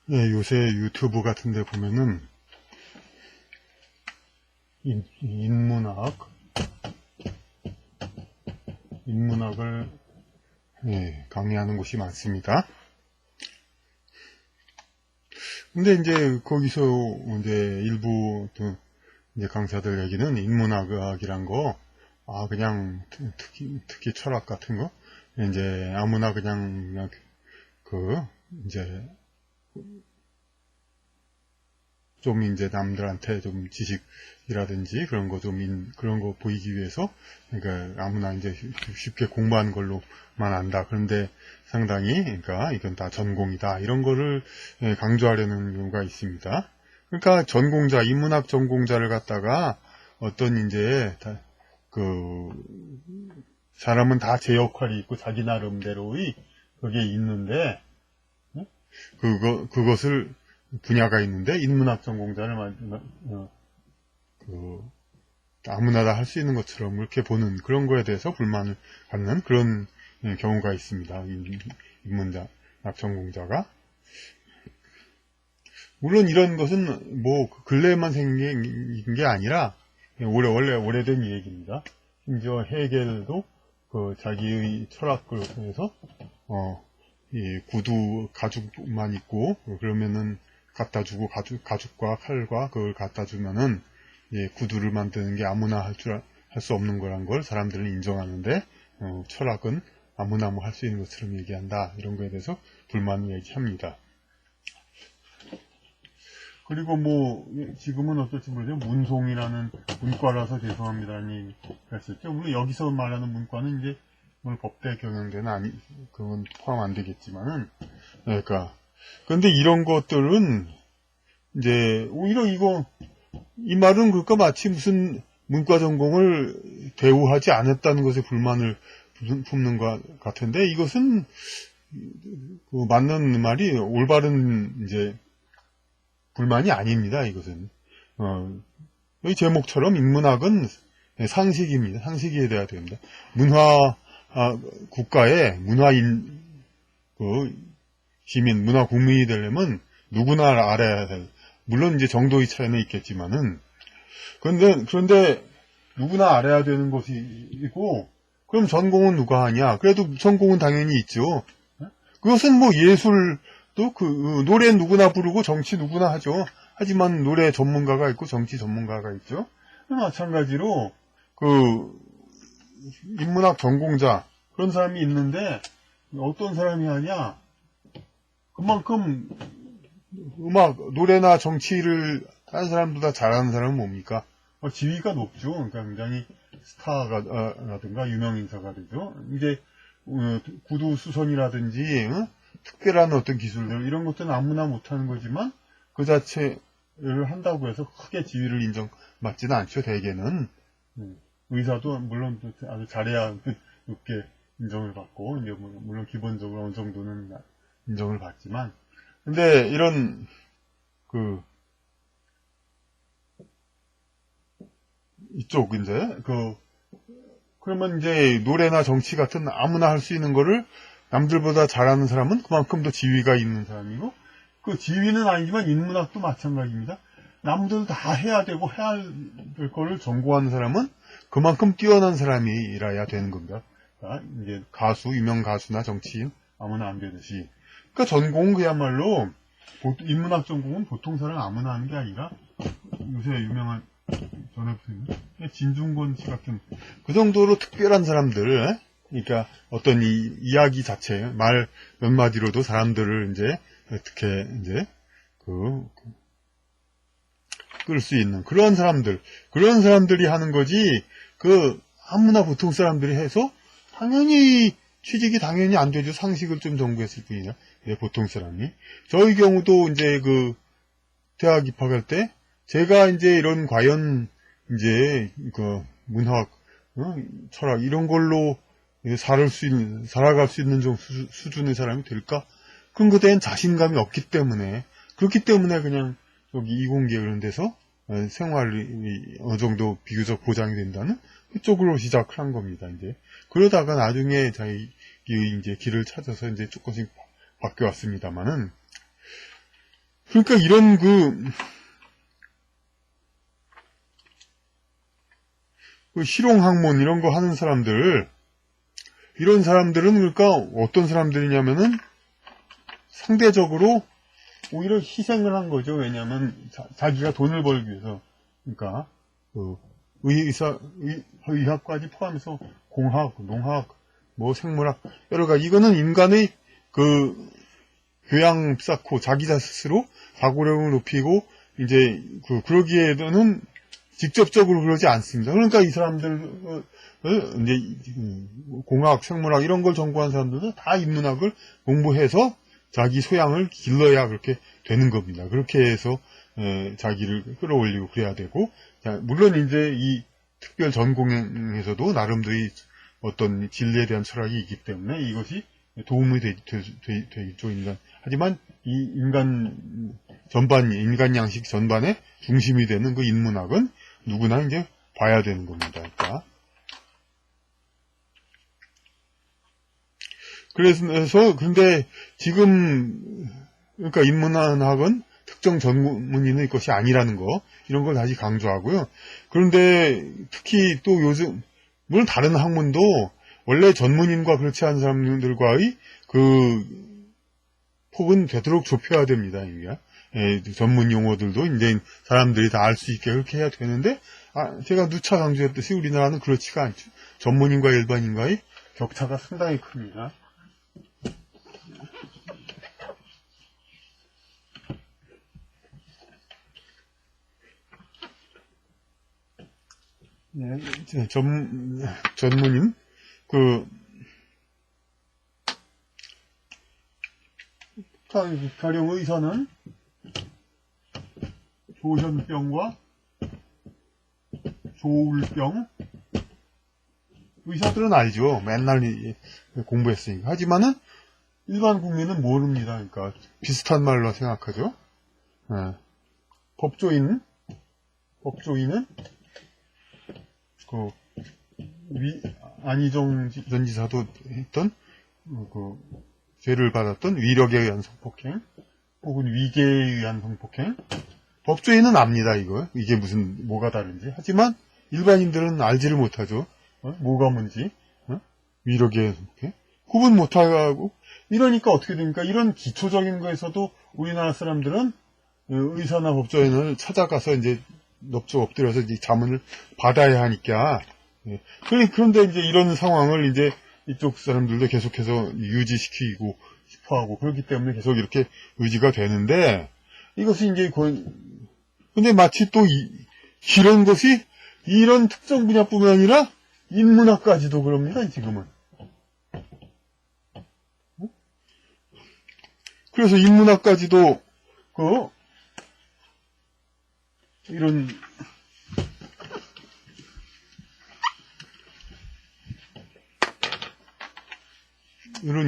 예, 요새 유튜브 같은 데 보면은 인문학을 예, 강의하는 곳이 많습니다. 근데 이제 거기서 이제 일부 이제 강사들 얘기는 인문학이란 거, 그냥 특히 철학 같은 거, 이제 아무나 그냥 그 이제 좀 이제 남들한테 좀 지식이라든지 그런 거 그런 거 보이기 위해서, 그러니까 아무나 이제 쉽게 공부하는 걸로만 안다. 그런데 상당히, 그러니까 이건 다 전공이다. 이런 거를 강조하려는 경우가 있습니다. 그러니까 인문학 전공자를 갖다가 어떤 이제 그 사람은 다 제 역할이 있고 자기 나름대로의 그게 있는데, 그것을 분야가 있는데 인문학 전공자를 그 아무나 다 할 수 있는 것처럼 이렇게 보는 그런 거에 대해서 불만을 갖는 그런 경우가 있습니다. 인문학 전공자가. 물론 이런 것은 뭐 근래에만 생긴 게 아니라 원래 오래된 얘기입니다. 심지어 헤겔도 그 자기의 철학을 통해서 이 구두 가죽만 있고 그러면은 갖다 주고 가죽과 칼과 그걸 갖다 주면은 구두를 만드는 게 아무나 할 수 없는 거란 걸 사람들은 인정하는데, 철학은 아무나 뭐 할 수 있는 것처럼 얘기한다. 이런 거에 대해서 불만을 얘기합니다. 그리고 뭐 지금은 어떨지 모르죠. 문송이라는 문과라서 죄송합니다라는 얘기가 했었죠. 물론 여기서 말하는 문과는 이제 오늘 법대 경영대는 그건 포함 안 되겠지만은, 그러니까 그런데 이런 것들은 이제 오히려 이 말은 그러니까 마치 무슨 문과 전공을 대우하지 않았다는 것에 불만을 품는 것 같은데, 이것은 그 맞는 말이 올바른 이제 불만이 아닙니다. 이것은 여기 제목처럼 인문학은 상식입니다. 상식이 돼야 됩니다. 국가의 문화 국민이 되려면 누구나 알아야 될, 물론 이제 정도의 차이는 있겠지만은, 그런데 누구나 알아야 되는 것이고, 그럼 전공은 누가 하냐? 그래도 전공은 당연히 있죠. 그것은 뭐 예술도 노래 누구나 부르고 정치 누구나 하죠. 하지만 노래 전문가가 있고 정치 전문가가 있죠. 마찬가지로 인문학 전공자 그런 사람이 있는데 어떤 사람이 하냐? 그만큼 노래나 정치를 다른 사람보다 잘하는 사람은 뭡니까? 지위가 높죠. 그러니까 굉장히 스타라든가 유명 인사가 되죠. 이제 구두 수선이라든지 특별한 어떤 기술들 이런 것들은 아무나 못하는 거지만 그 자체를 한다고 해서 크게 지위를 인정받지는 않죠. 대개는 의사도 물론 아주 잘해야 높게 인정을 받고 이제 물론 기본적으로 어느 정도는 인정을 받지만, 근데 이런 이쪽 이제 그러면 이제 노래나 정치 같은 아무나 할 수 있는 거를 남들보다 잘하는 사람은 그만큼 더 지위가 있는 사람이고, 그 지위는 아니지만 인문학도 마찬가지입니다. 남들 다 해야 되고 해야 될 거를 전공하는 사람은 그만큼 뛰어난 사람이라야 되는 겁니다. 그러니까 이제 유명 가수나 정치인 아무나 안 되듯이. 그러니까 전공은 그야말로 인문학 전공은 보통 사람 아무나 하는 게 아니라 요새 유명한 진중권 씨 같은 그 정도로 특별한 사람들, 그러니까 어떤 이야기 자체 말 몇 마디로도 사람들을 이제 어떻게 이제 끌 수 있는 그런 사람들이 하는 거지. 아무나 보통 사람들이 해서 당연히 취직이 당연히 안 되죠. 상식을 좀 전공했을 뿐이냐. 보통 사람이. 저희 경우도 이제 대학 입학할 때 제가 이제 이런 과연 이제 문학, 철학 이런 걸로 살아갈 수 있는 수준의 사람이 될까? 그런 것에 대한 자신감이 없기 때문에, 그렇기 때문에 그냥 이공계 이런 데서 생활이 어느 정도 비교적 보장이 된다는 그쪽으로 시작을 한 겁니다. 이제 그러다가 나중에 자기 이제 길을 찾아서 이제 조금씩 바뀌어 왔습니다만은, 그러니까 이런 그 실용학문 이런 거 하는 사람들, 이런 사람들은 그러니까 어떤 사람들이냐면은 상대적으로 오히려 희생을 한 거죠. 왜냐하면 자기가 돈을 벌기 위해서. 그러니까 그 의학까지 포함해서 공학, 농학, 뭐 생물학 여러 가지 이거는 인간의 그 교양 쌓고 자기 스스로 사고력을 높이고 이제 그러기에는 직접적으로 그러지 않습니다. 그러니까 이 사람들 이제 공학, 생물학 이런 걸 전공한 사람들도 다 인문학을 공부해서 자기 소양을 길러야 그렇게 되는 겁니다. 그렇게 해서 자기를 끌어올리고 그래야 되고, 물론 이제 이 특별 전공에서도 나름대로 어떤 진리에 대한 철학이 있기 때문에 이것이 도움이 되겠죠, 인간. 하지만 이 인간 인간 양식 전반의 중심이 되는 그 인문학은 누구나 이제 봐야 되는 겁니다. 그러니까. 그래서, 근데 지금, 그러니까 인문학은 특정 전문인의 것이 아니라는 거, 이런 걸 다시 강조하고요. 그런데 특히 또 요즘, 물론 다른 학문도 원래 전문인과 그렇지 않은 사람들과의 폭은 되도록 좁혀야 됩니다, 이게. 전문 용어들도 이제 사람들이 다 알 수 있게 그렇게 해야 되는데, 제가 누차 강조했듯이 우리나라는 그렇지가 않죠. 전문인과 일반인과의 격차가 상당히 큽니다. 네, 전문인, 가령 의사는 조현병과 조울병, 의사들은 알죠. 맨날 공부했으니까. 하지만은 일반 국민은 모릅니다. 그러니까 비슷한 말로 생각하죠. 네. 법조인은 안희정 전 지사도 했던 죄를 받았던 위력에 의한 성폭행 혹은 위계에 의한 성폭행. 법조인은 압니다. 이게 뭐가 다른지. 하지만 일반인들은 알지를 못하죠. 뭐가 뭔지. 위력에 의한 성폭행 구분 못하고. 이러니까 어떻게 됩니까? 이런 기초적인 거에서도 우리나라 사람들은 의사나 법조인을 찾아가서 이제 넙죽 엎드려서 이제 자문을 받아야 하니까. 그런데 이제 이런 상황을 이제 이쪽 사람들도 계속해서 유지시키고 싶어하고 그렇기 때문에 계속 이렇게 유지가 되는데, 이것이 이제 근데 마치 또 이런 것이 이런 특정 분야뿐만 아니라 인문학까지도 그럽니다, 지금은. 그래서 인문학까지도 이런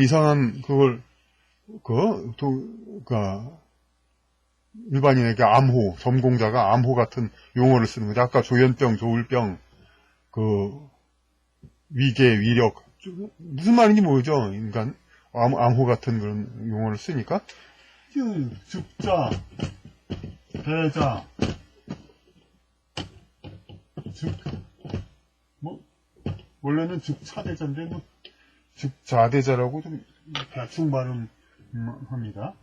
이상한 일반인에게 전공자가 암호 같은 용어를 쓰는 거죠. 아까 조현병, 조울병, 위계, 위력, 무슨 말인지 모르죠. 인간, 암호 같은 그런 용어를 쓰니까. 즉자, 대자, 원래는 즉차대자인데, 즉자대자라고 좀 대충 발음합니다.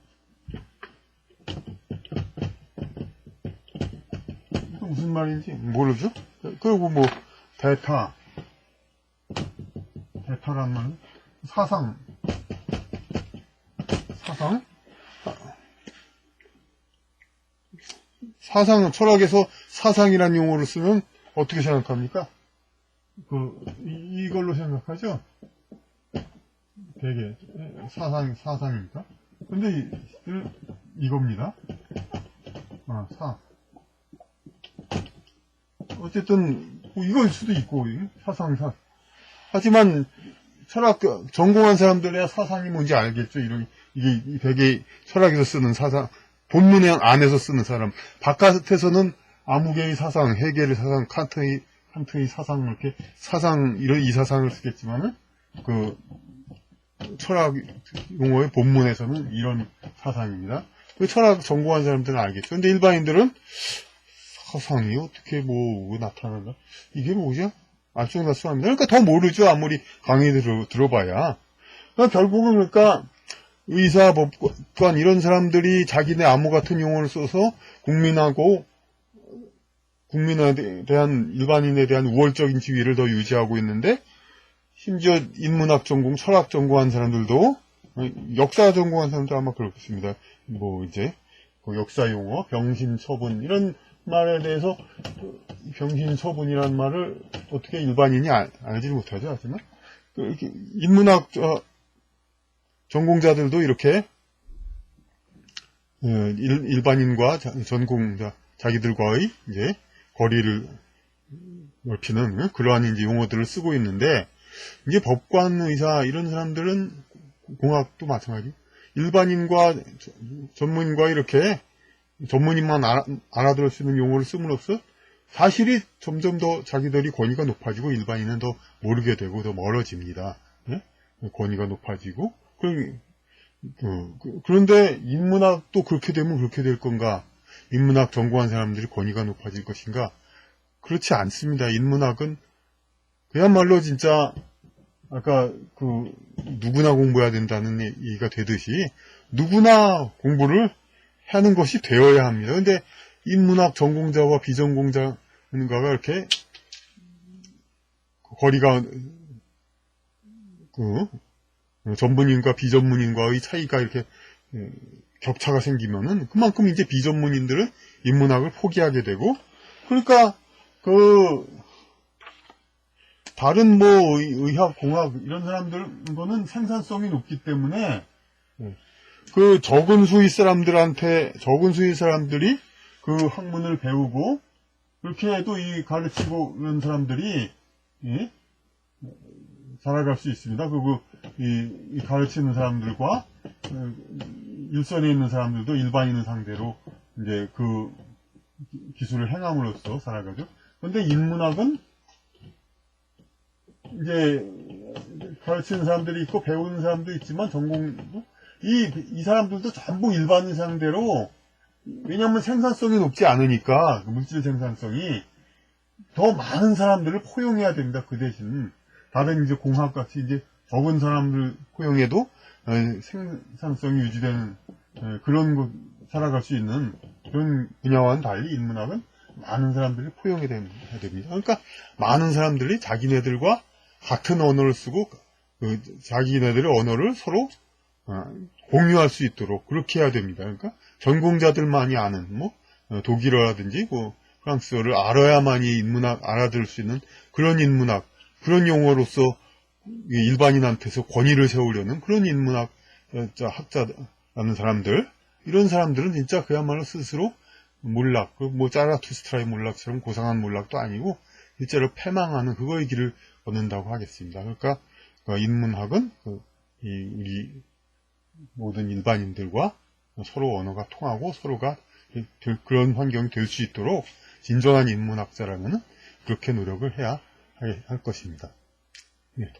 또 무슨 말인지 모르죠? 그리고 대타란 말은 사상, 철학에서 사상이란 용어를 쓰면 어떻게 생각합니까? 이걸로 생각하죠? 되게, 사상입니까? 근데, 이겁니다. 어쨌든, 이거일 수도 있고, 하지만, 철학, 전공한 사람들이야 사상이 뭔지 알겠죠? 이게 되게 철학에서 쓰는 사상, 본문 안에서 쓰는 사람, 바깥에서는 아무개의 사상, 헤겔의 사상, 칸트의 사상, 이렇게 이 사상을 쓰겠지만은, 철학 용어의 본문에서는 이런 사상입니다. 그 철학 전공한 사람들은 알겠죠. 근데 일반인들은 사상이 어떻게 뭐 나타난다? 이게 뭐죠? 알쏭달쏭합니다. 그러니까 더 모르죠. 아무리 강의 들어봐야. 그러니까 결국은 그러니까 의사, 법관 이런 사람들이 자기네 암호 같은 용어를 써서 국민에 대한 일반인에 대한 우월적인 지위를 더 유지하고 있는데 심지어 인문학 전공, 철학 전공한 사람들도 역사 전공한 사람도 아마 그렇습니다. 뭐 이제 그 역사 용어, 병신처분 이런 말에 대해서 병신처분이라는 말을 어떻게 일반인이 알지 못하죠. 하지만 인문학 전공자들도 이렇게 일반인과 전공자 자기들과의 이제 거리를 넓히는 그러한 이제 용어들을 쓰고 있는데 이제 법관, 의사 이런 사람들은 공학도 마찬가지. 일반인과 전문인과 이렇게 전문인만 알아들을 수 있는 용어를 씀으로써 사실이 점점 더 자기들이 권위가 높아지고 일반인은 더 모르게 되고 더 멀어집니다. 네? 권위가 높아지고 그런데 인문학도 그렇게 되면 그렇게 될 건가? 인문학 전공한 사람들이 권위가 높아질 것인가? 그렇지 않습니다. 인문학은 그야말로 진짜 아까 누구나 공부해야 된다는 얘기가 되듯이 누구나 공부를 하는 것이 되어야 합니다. 근데 인문학 전공자와 비전공자가 이렇게 거리가 전문인과 비전문인과의 차이가 이렇게 격차가 생기면은 그만큼 이제 비전문인들은 인문학을 포기하게 되고 그러니까 다른 뭐 의학, 공학 이런 사람들은 생산성이 높기 때문에 적은 수의 사람들이 그 학문을 배우고 그렇게 해도 가르치고 이런 사람들이 살아갈 수 있습니다. 이 가르치는 사람들과 일선에 있는 사람들도 일반인을 상대로 이제 그 기술을 행함으로써 살아가죠. 그런데 인문학은 이제 가르치는 사람들이 있고 배우는 사람도 있지만 전공도 이 사람들도 전부 일반인 상대로 왜냐하면 생산성이 높지 않으니까 물질 생산성이 더 많은 사람들을 포용해야 됩니다. 그 대신 다른 이제 공학같이 이제 적은 사람들 포용해도 생산성이 유지되는 그런 살아갈 수 있는 그런 분야와는 달리 인문학은 많은 사람들이 포용해야 됩니다. 그러니까 많은 사람들이 자기네들과 같은 언어를 쓰고 자기네들의 언어를 서로 공유할 수 있도록 그렇게 해야 됩니다. 그러니까 전공자들만이 아는 독일어라든지 프랑스어를 알아야만이 인문학 알아들을 수 있는 그런 인문학 그런 용어로서 일반인한테서 권위를 세우려는 그런 인문학 학자라는 사람들 이런 사람들은 진짜 그야말로 스스로 몰락 짜라투스트라의 몰락처럼 고상한 몰락도 아니고 실제로 패망하는 그거의 길을 걷는다고 하겠습니다. 그러니까 인문학은 우리 모든 일반인들과 서로 언어가 통하고 서로가 그런 환경이 될 수 있도록 진정한 인문학자라면 그렇게 노력을 해야 할 것입니다. 예.